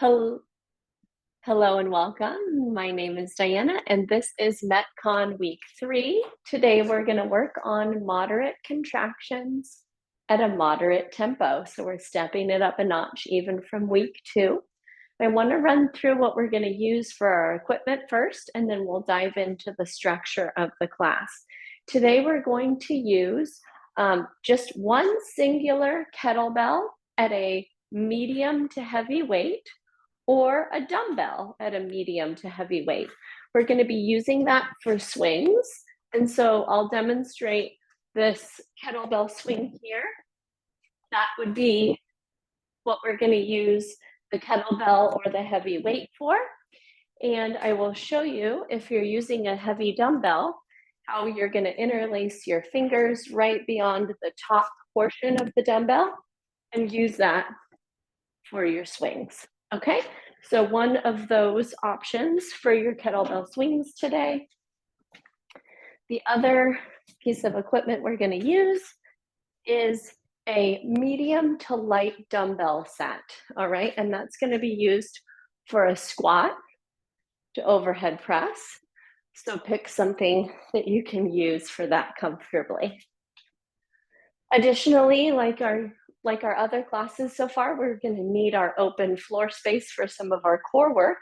Hello, hello and welcome. My name is Diana, and this is MetCon Week 3. Today, we're going to work on moderate contractions at a moderate tempo. So we're stepping it up a notch even from Week 2. I want to run through what we're going to use for our equipment first, and then we'll dive into the structure of the class. Today, we're going to use just one singular kettlebell at a medium to heavy weight, or a dumbbell at a medium to heavy weight. We're going to be using that for swings. And so I'll demonstrate this kettlebell swing here. That would be what we're going to use the kettlebell or the heavy weight for. And I will show you, if you're using a heavy dumbbell, how you're going to interlace your fingers right beyond the top portion of the dumbbell and use that for your swings. Okay, so one of those options for your kettlebell swings today. The other piece of equipment we're going to use is a medium to light dumbbell set. All right, and that's going to be used for a squat to overhead press. So pick something that you can use for that comfortably. Additionally, like our other classes so far, we're going to need our open floor space for some of our core work.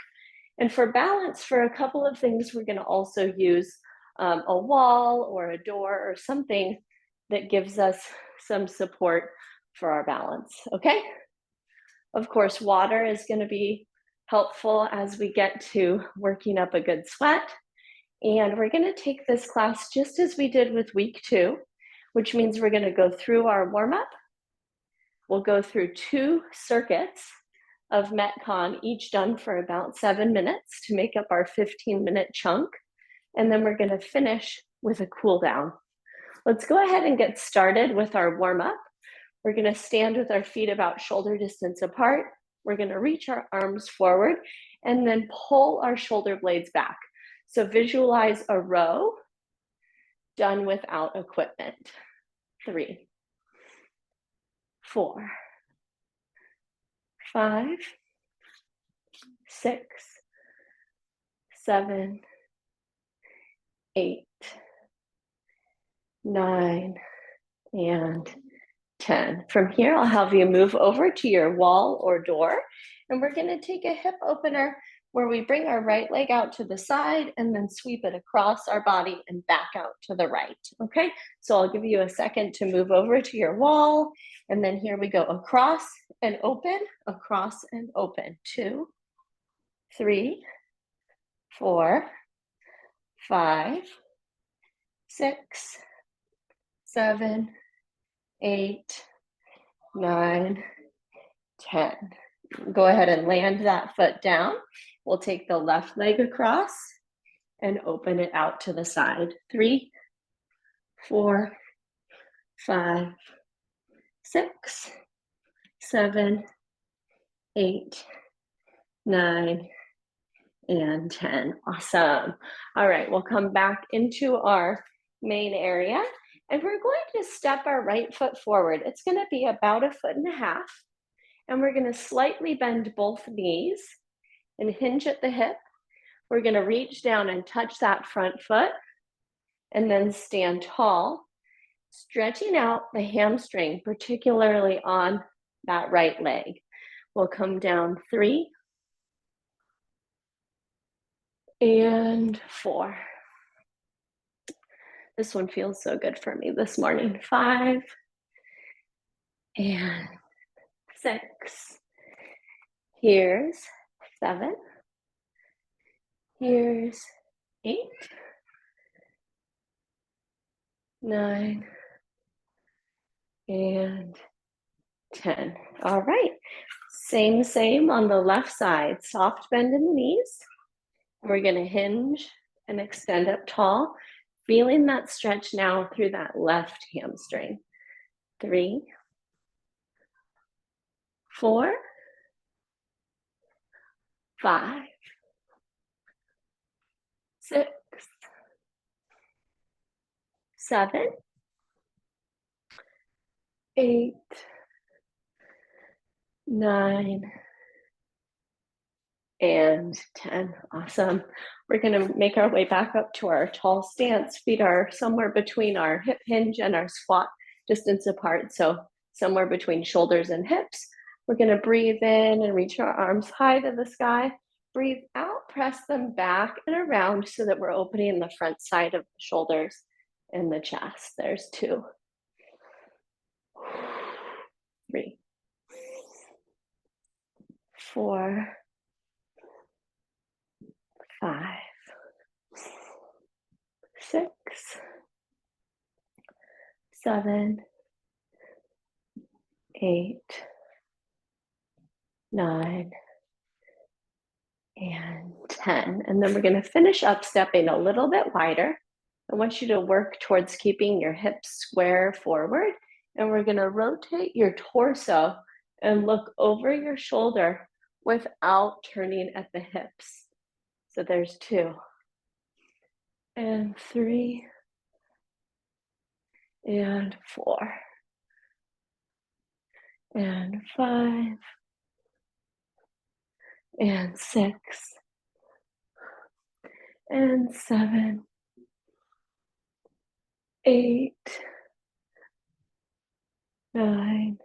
And for balance, for a couple of things, we're going to also use a wall or a door or something that gives us some support for our balance, okay? Of course, water is going to be helpful as we get to working up a good sweat. And we're going to take this class just as we did with week 2, which means we're going to go through our warm-up. We'll go through 2 circuits of MetCon, each done for about 7 minutes to make up our 15-minute chunk. And then we're going to finish with a cool down. Let's go ahead and get started with our warm-up. We're going to stand with our feet about shoulder distance apart. We're going to reach our arms forward and then pull our shoulder blades back. So visualize a row done without equipment. 3, 4, 5, 6, 7, 8, 9, and 10. From here, I'll have you move over to your wall or door, and we're going to take a hip opener where we bring our right leg out to the side and then sweep it across our body and back out to the right, okay? So I'll give you a second to move over to your wall, and then here we go, across and open, 2, 3, 4, 5, 6, 7, 8, 9, 10. Go ahead and land that foot down. We'll take the left leg across and open it out to the side. 3, 4, 5, 6, 7, 8, 9, and 10. Awesome. All right, we'll come back into our main area, and we're going to step our right foot forward. It's going to be about 1.5 feet, and we're going to slightly bend both knees and hinge at the hip. We're going to reach down and touch that front foot, and then stand tall, stretching out the hamstring, particularly on that right leg. We'll come down 3 and 4. This one feels so good for me this morning. 5 and 6. Here's 7. Here's 8, 9, and 10. All right. Same on the left side. Soft bend in the knees. We're going to hinge and extend up tall, feeling that stretch now through that left hamstring. 3, 4, 5, 6, 7, 8, 9, and 10. Awesome. We're going to make our way back up to our tall stance. Feet are somewhere between our hip hinge and our squat distance apart. So somewhere between shoulders and hips. We're going to breathe in and reach our arms high to the sky. Breathe out, press them back and around so that we're opening the front side of the shoulders and the chest. There's 2, 3, 4, 5, 6, 7, 8, 9, and 10. And then we're going to finish up stepping a little bit wider. I want you to work towards keeping your hips square forward. And we're going to rotate your torso and look over your shoulder without turning at the hips. So there's 2, and 3, and 4, and 5, and 6, and 7, 8, 9,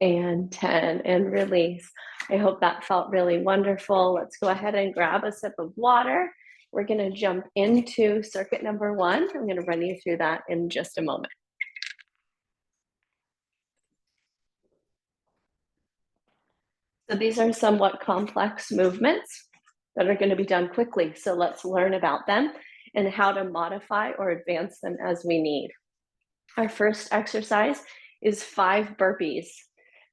and 10, and release. I hope that felt really wonderful. Let's go ahead and grab a sip of water. We're going to jump into circuit number 1. I'm going to run you through that in just a moment. So these are somewhat complex movements that are going to be done quickly. So let's learn about them and how to modify or advance them as we need. Our first exercise is 5 burpees.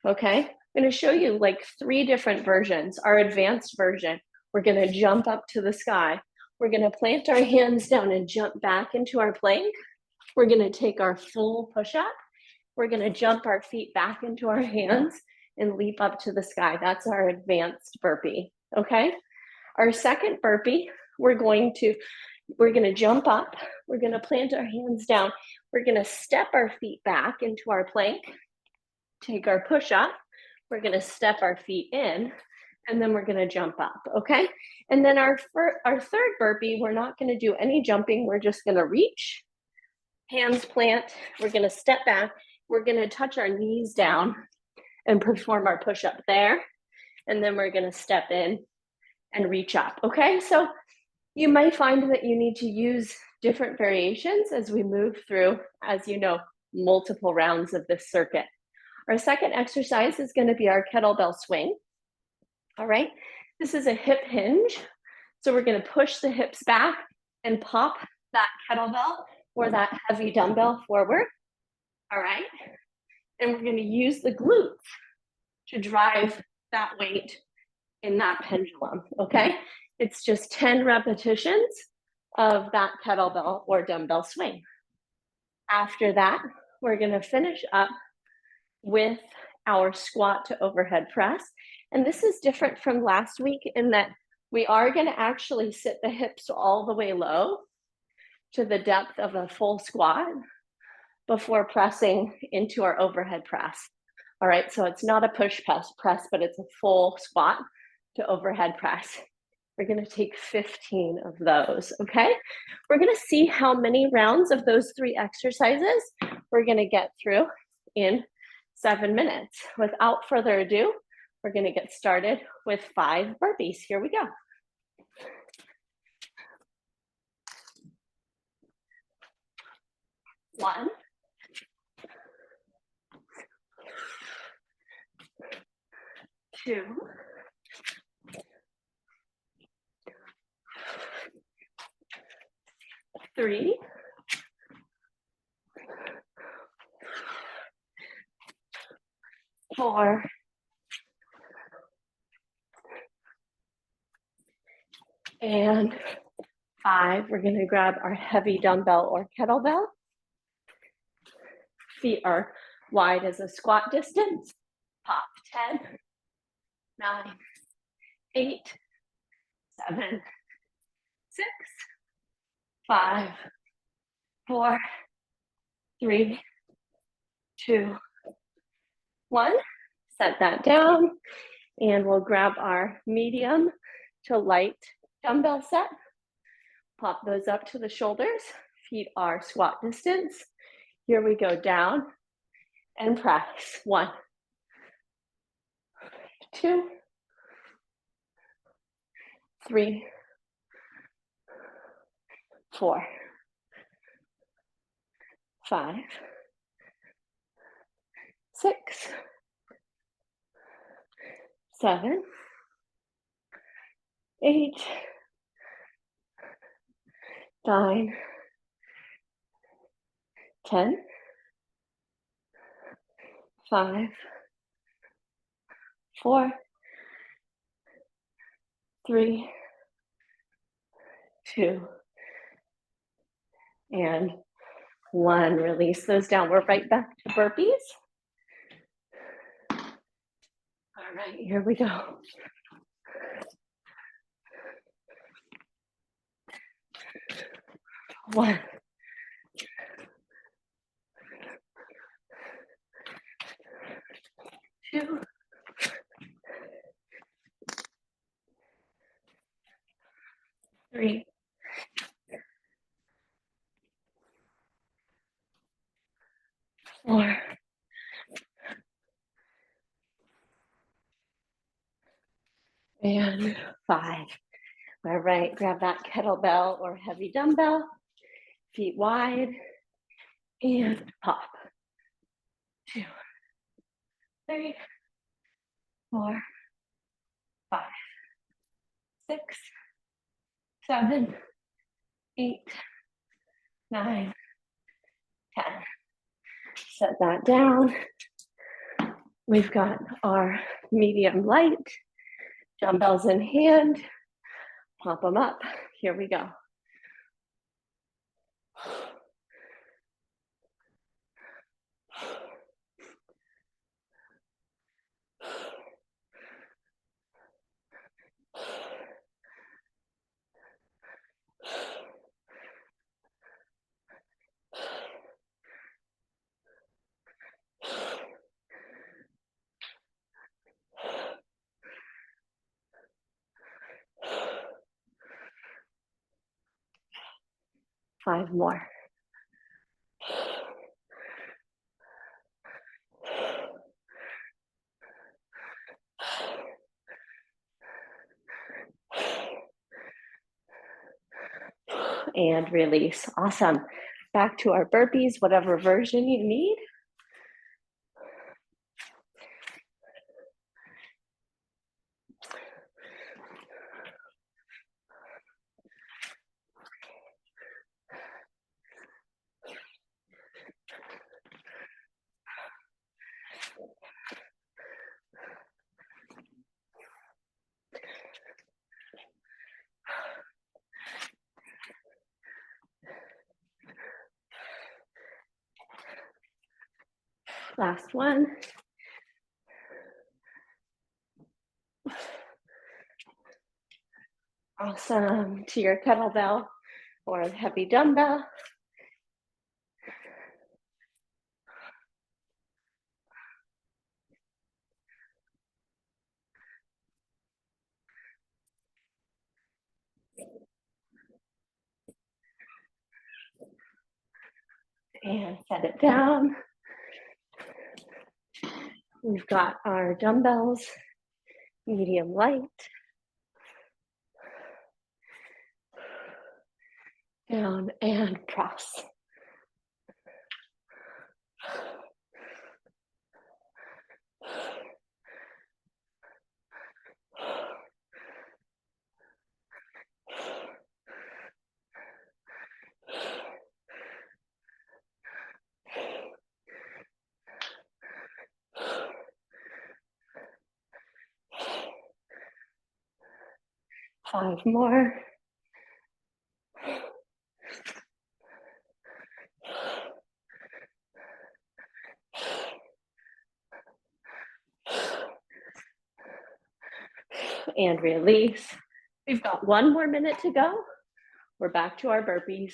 Okay, I'm going to show you like 3 different versions. Our advanced version, we're going to jump up to the sky. We're going to plant our hands down and jump back into our plank. We're going to take our full push-up. We're going to jump our feet back into our hands and leap up to the sky. That's our advanced burpee, okay? Our second burpee, we're going to jump up. We're going to plant our hands down. We're going to step our feet back into our plank, take our push-up. We're going to step our feet in, and then we're going to jump up, okay? And then our third burpee, we're not going to do any jumping. We're just going to reach, hands plant. We're going to step back. We're going to touch our knees down and perform our push-up there. And then we're going to step in and reach up, okay? So you might find that you need to use different variations as we move through, as you know, multiple rounds of this circuit. Our second exercise is going to be our kettlebell swing. All right, this is a hip hinge. So we're going to push the hips back and pop that kettlebell or that heavy dumbbell forward. All right, and we're going to use the glutes to drive that weight in that pendulum, okay? It's just 10 repetitions of that kettlebell or dumbbell swing. After that, we're going to finish up with our squat to overhead press. And this is different from last week in that we are going to actually sit the hips all the way low to the depth of a full squat before pressing into our overhead press. All right, so it's not a push press, but it's a full squat to overhead press. We're going to take 15 of those, okay? We're going to see how many rounds of those 3 exercises we're going to get through in 7 minutes. Without further ado, we're going to get started with 5 burpees. Here we go. One, 2, 3, 4, and 5. We're going to grab our heavy dumbbell or kettlebell. Feet are wide as a squat distance. Pop 10, 9, 8, 7, 6, 5, 4, 3, 2, 1. Set that down. And we'll grab our medium to light dumbbell set. Pop those up to the shoulders. Feet are squat distance. Here we go, down and press. 1, 2, 3, 4, 5, 6, 7, 8, 9, 10, 5, 4, 3, 2, and 1. Release those down. We're right back to burpees. All right, here we go. 1, 2, 3, 4, and 5. All right, grab that kettlebell or heavy dumbbell, feet wide, and pop. 2, 3, 4, 5, 6, 7, 8, 9, 10. Set that down. We've got our medium light, dumbbells in hand, pop them up. Here we go. 5 more. And release. Awesome. Back to our burpees, whatever version you need. Last one. Awesome. To your kettlebell or heavy dumbbell. And set it down. We've got our dumbbells, medium light. Down and press. Five more. And release. We've got 1 more minute to go. We're back to our burpees.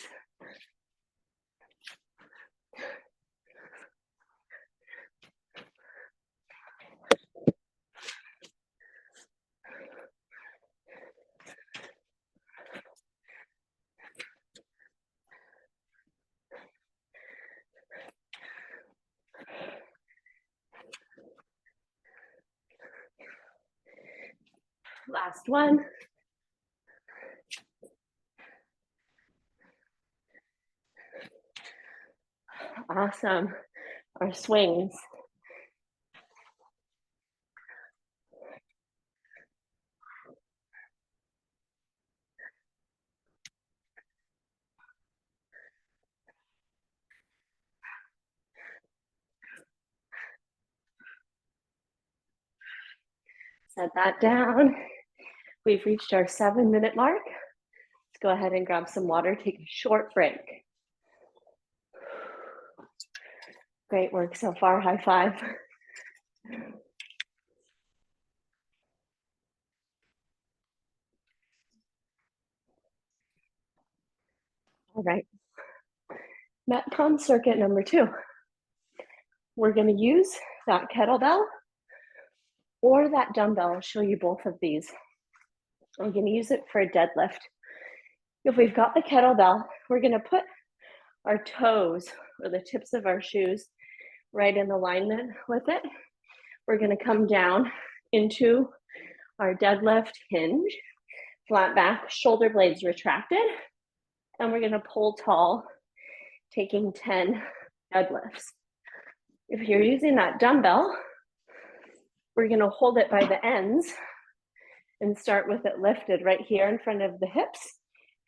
Last one. Awesome. Our swings. Set that down. We've reached our 7-minute mark. Let's go ahead and grab some water, take a short break. Great work so far, high five. All right, MetCon circuit number 2. We're gonna use that kettlebell or that dumbbell. I'll show you both of these. I'm gonna use it for a deadlift. If we've got the kettlebell, we're gonna put our toes or the tips of our shoes right in alignment with it. We're gonna come down into our deadlift hinge, flat back, shoulder blades retracted, and we're gonna pull tall, taking 10 deadlifts. If you're using that dumbbell, we're gonna hold it by the ends and start with it lifted right here in front of the hips.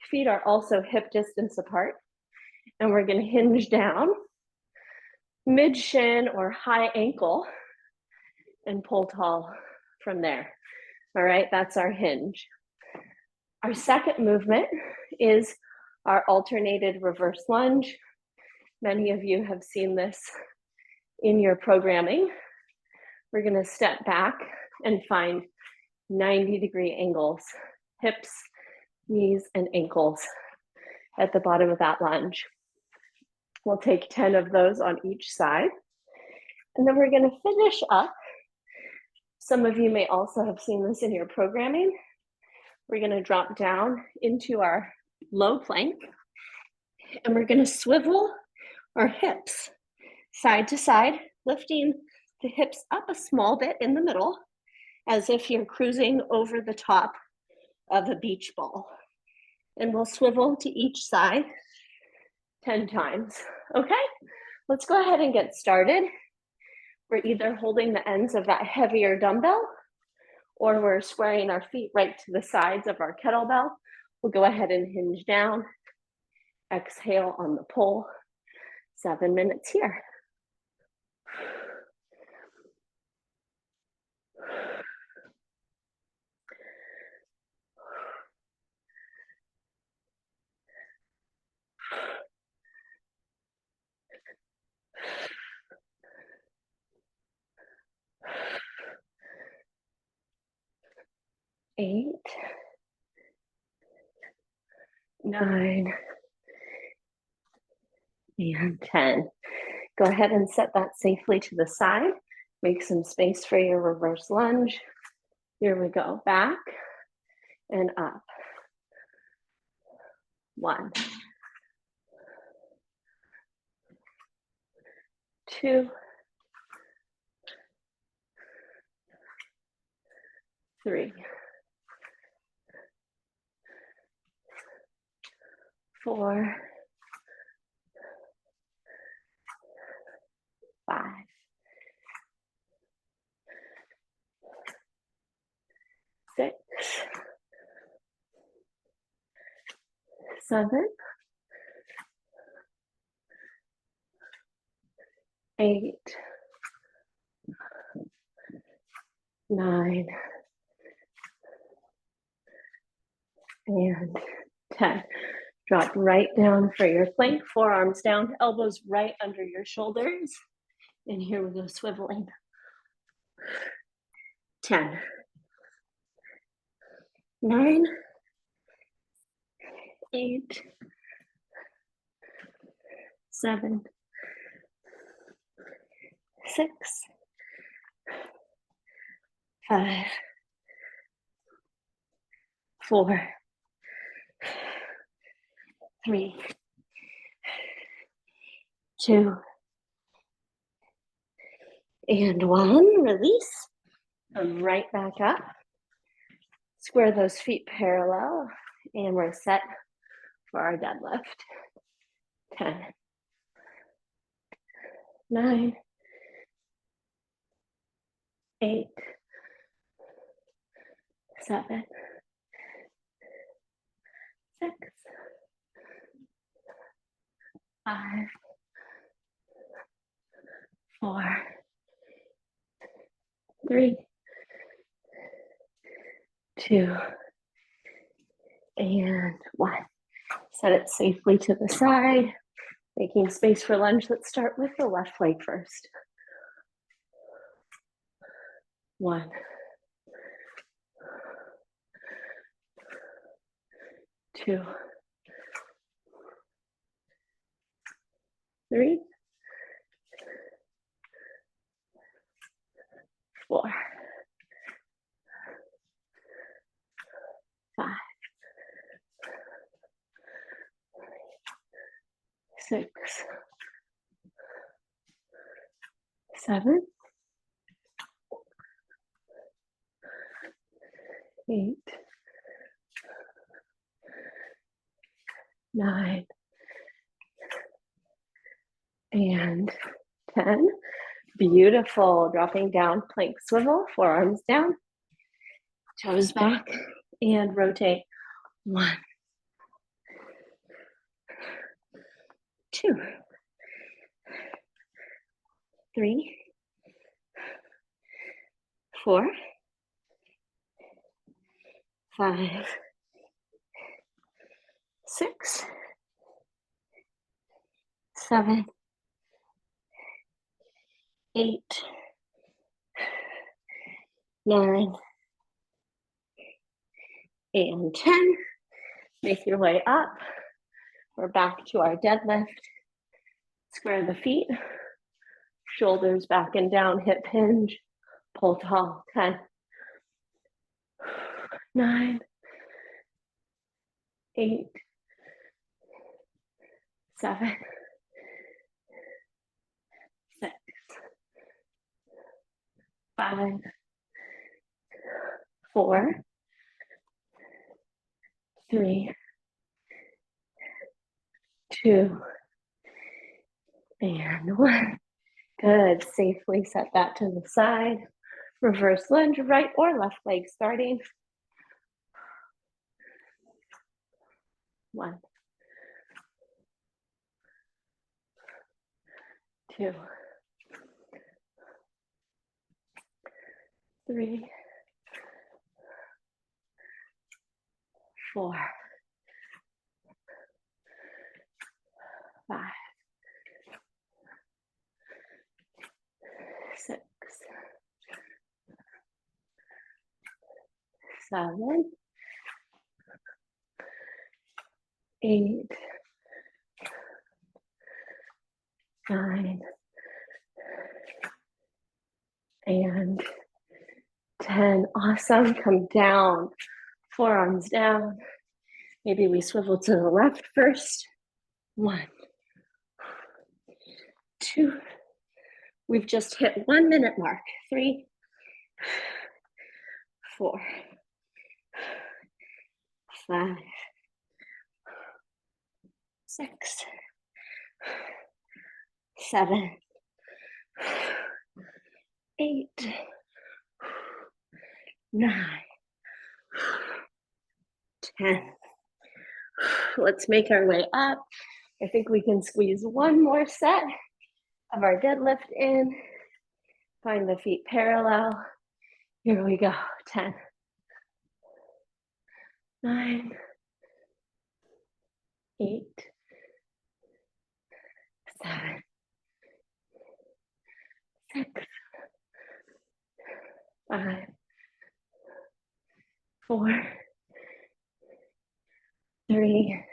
Feet are also hip distance apart. And we're gonna hinge down, mid shin or high ankle, and pull tall from there. All right, that's our hinge. Our second movement is our alternated reverse lunge. Many of you have seen this in your programming. We're gonna step back and find 90-degree angles, hips, knees, and ankles at the bottom of that lunge. We'll take 10 of those on each side. And then we're gonna finish up. Some of you may also have seen this in your programming. We're gonna drop down into our low plank, and we're gonna swivel our hips side to side, lifting the hips up a small bit in the middle, as if you're cruising over the top of a beach ball. And we'll swivel to each side 10 times. Okay, let's go ahead and get started. We're either holding the ends of that heavier dumbbell or we're squaring our feet right to the sides of our kettlebell. We'll go ahead and hinge down, exhale on the pull. 7 minutes here. Eight, 9, and 10. Go ahead and set that safely to the side. Make some space for your reverse lunge. Here we go, back and up. 1, 2, 3, 4, 5, 6, 7, 8, 9, and 10. Drop right down for your plank, forearms down, elbows right under your shoulders. And here we go, swiveling. 10, 9, 8, 7, 6, 5, 4, 3, 2, and 1. Release. Come right back up. Square those feet parallel, and we're set for our deadlift. 10, 9, 8, 7, 6, 5, 4, 3, 2, and 1. Set it safely to the side, making space for lunge. Let's start with the left leg first. 1, 2, 3, 4, 5, 6, 7, 8, 9, and 10. Beautiful. Dropping down, plank swivel, forearms down, toes back, and rotate. 1, 2, 3, 4, 5, 6, 7, 8, 9, and 10. Make your way up. We're back to our deadlift. Square the feet, shoulders back and down, hip hinge, pull tall. 10, 9, 8, 7, 6, 5, 4, 3, 2, and 1. Good. Safely set that to the side. Reverse lunge, right or left leg starting. 1, 2, 3, 4, 5, 6, 7, 8, 9, and 10. Awesome. Come down, forearms down. Maybe we swivel to the left first. 1, 2. We've just hit 1 minute mark. 3, 4, 5, 6, 7, 8, 9, 10. Let's make our way up. I think we can squeeze one more set of our deadlift in. Find the feet parallel. Here we go. 10, 9, 8, 7, 6, 5, 4, 3,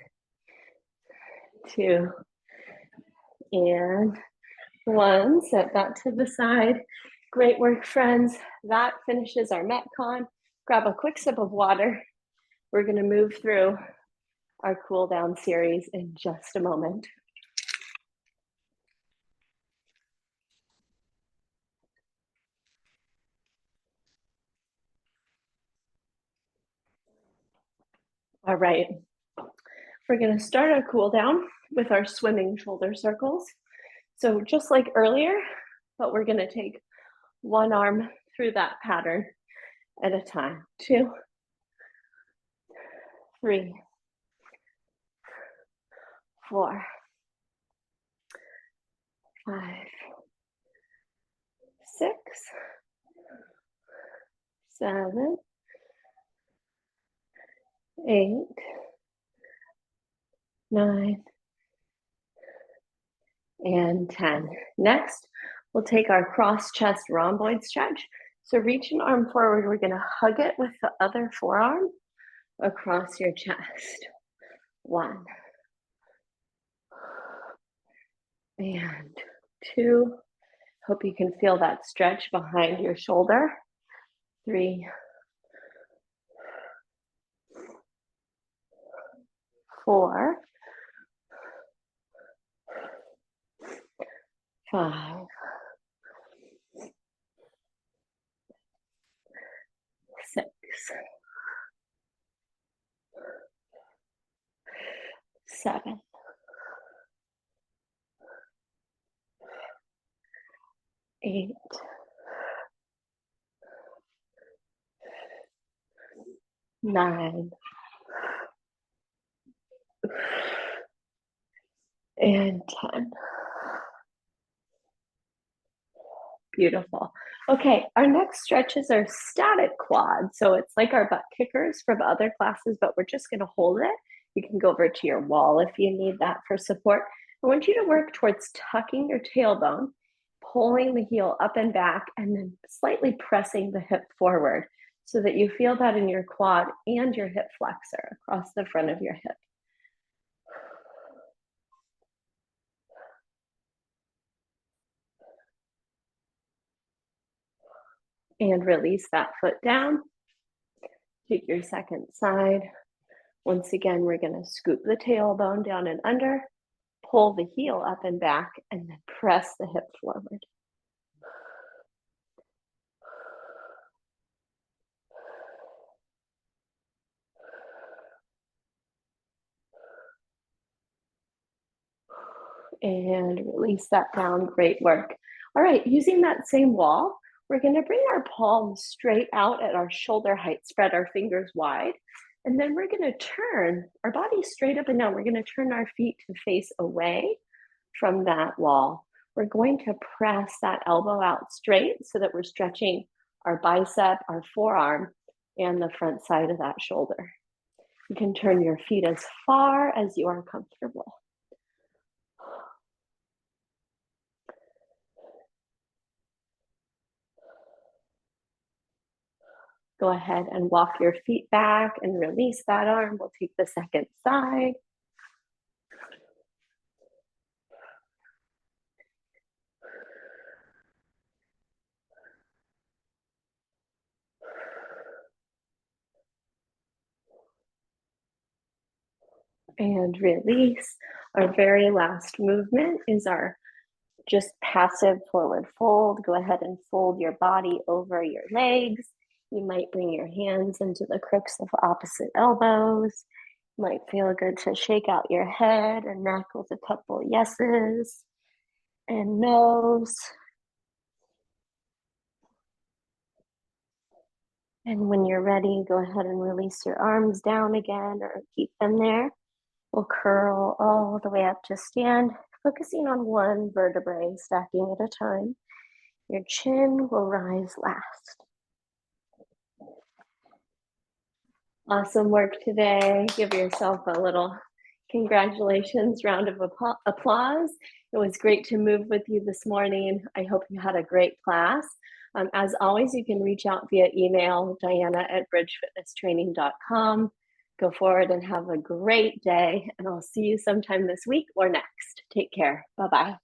2, and 1. Set that to the side. Great work, friends. That finishes our MetCon. Grab a quick sip of water. We're going to move through our cool down series in just a moment. All right, we're gonna start our cool down with our swimming shoulder circles. So just like earlier, but we're gonna take one arm through that pattern at a time. 2, 3, 4, 5, 6, 7, 8, 9, and 10. Next, we'll take our cross chest rhomboid stretch. So reach an arm forward. We're going to hug it with the other forearm across your chest. 1 and 2. Hope you can feel that stretch behind your shoulder. 3, 4, 5, 6, 7, 8, 9, and 10. Beautiful. Okay, our next stretches are static quads. So it's like our butt kickers from other classes, but we're just going to hold it. You can go over to your wall if you need that for support. I want you to work towards tucking your tailbone, pulling the heel up and back, and then slightly pressing the hip forward so that you feel that in your quad and your hip flexor across the front of your hip. And release that foot down. Take your second side. Once again, we're going to scoop the tailbone down and under, pull the heel up and back, and then press the hip forward. And release that down. Great work. All right, using that same wall, we're going to bring our palms straight out at our shoulder height, spread our fingers wide, and then we're going to turn our body straight up and down. We're going to turn our feet to face away from that wall. We're going to press that elbow out straight so that we're stretching our bicep, our forearm, and the front side of that shoulder. You can turn your feet as far as you are comfortable. Go ahead and walk your feet back and release that arm. We'll take the second side. And release. Our very last movement is our just passive forward fold. Go ahead and fold your body over your legs. You might bring your hands into the crooks of opposite elbows. Might feel good to shake out your head and neck with a couple yeses and nos. And when you're ready, go ahead and release your arms down again or keep them there. We'll curl all the way up to stand, focusing on one vertebrae, stacking at a time. Your chin will rise last. Awesome work today. Give yourself a little congratulations round of applause. It was great to move with you this morning. I hope you had a great class. As always, you can reach out via email, diana@bridgefitnesstraining.com. Go forward and have a great day, and I'll see you sometime this week or next. Take care. Bye-bye.